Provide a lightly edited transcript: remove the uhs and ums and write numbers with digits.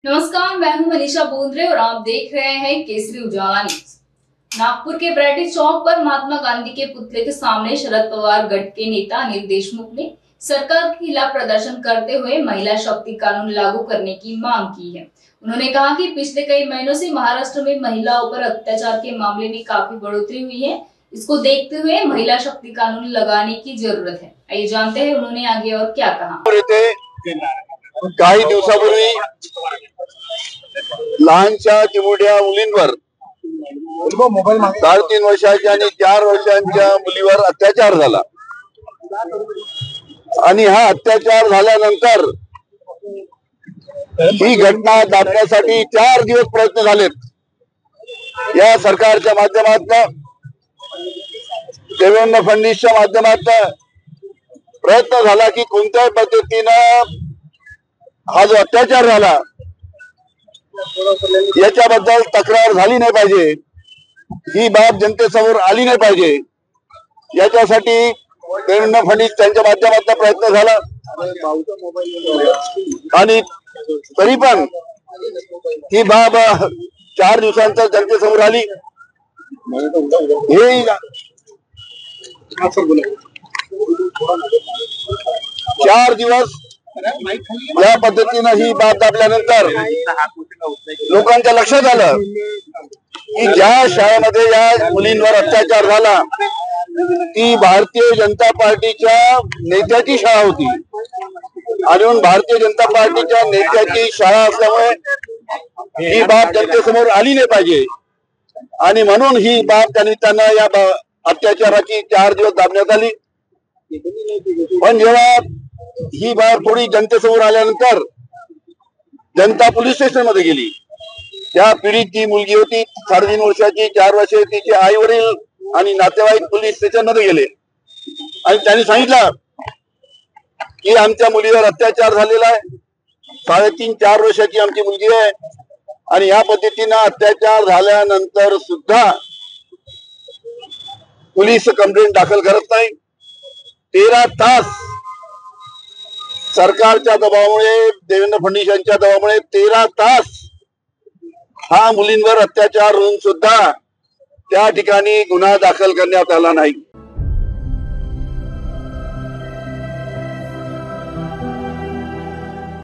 नमस्कार, मैं हूं मनीषा बोंद्रे और आप देख रहे हैं केसरी उजाला न्यूज। नागपुर के ब्रैटी चौक पर महात्मा गांधी के पुतले के सामने शरद पवार गठ के नेता अनिल देशमुख ने सरकार के खिलाफ प्रदर्शन करते हुए महिला शक्ति कानून लागू करने की मांग की है। उन्होंने कहा कि पिछले कई महीनों से महाराष्ट्र में महिलाओं पर अत्याचार के मामले में काफी बढ़ोतरी हुई है। इसको देखते हुए महिला शक्ति कानून लगाने की जरूरत है। आइए जानते हैं उन्होंने आगे और क्या कहा। काही दिवसापूर्वी लहानशा चिमुरड्या मुलींवर 3.5 वर्षाच्या आणि 4 वर्षांच्या मुलीवर अत्याचार झाला आणि हा अत्याचार झाल्यानंतर ही घटना दाबण्यासाठी 4 दिवस प्रयत्न झालेत। या सरकारच्या माध्यमातून देवेंद्र फडणवीसच्या माध्यमातून प्रयत्न झाला की कोणत्याही पद्धतीने हा जो अत्याचार झाला याच्याबद्दल तक्रार झाली नाही पाहिजे, ही बाब जनतेसमोर आली नाही पाहिजे, याच्यासाठी देवेंद्र फडणवीस त्यांच्या माध्यमातून प्रयत्न झाला आणि तरी पण ही बाब 4 दिवसांचा जनतेसमोर आली। हे 4 दिवस या पद्धतीने ही बाब दाबल्यानंतर लोकांच्या लक्षात आलं की ज्या शाळेमध्ये या मुलींवर अत्याचार झाला ती भारतीय जनता पार्टीच्या नेत्याची शाळा होती आणि भारतीय जनता पार्टीच्या नेत्याची शाळा असल्यामुळे ही बाब जनतेसमोर आली नाही पाहिजे आणि म्हणून ही बाब त्या निमित्तानं या अत्याचाराची 4 दिवस दाबण्यात आली। पण जेव्हा ही बाब थोडी जनतेसमोर आल्यानंतर जनता पोलीस स्टेशन मध्ये गेली। त्या पीडित जी मुलगी होती 3.5 वर्षाची, 4 वर्षाची, तिचे आई वडील आणि नातेवाईक पोलीस स्टेशन मध्ये गेले आणि त्यांनी सांगितलं की आमच्या मुलीवर अत्याचार झालेला आहे, 3.5-4 वर्षाची आमची मुलगी आहे आणि या पद्धतीने अत्याचार झाल्यानंतर सुद्धा पोलीस कंप्लेंट दाखल करत नाही। 13 तास सरकारच्या दबावामुळे, देवेंद्र फडणवीस यांच्या दबावामुळे 13 तास हा मुलींवर अत्याचार होऊन सुद्धा त्या ठिकाणी गुन्हा दाखल करण्यात आला नाही।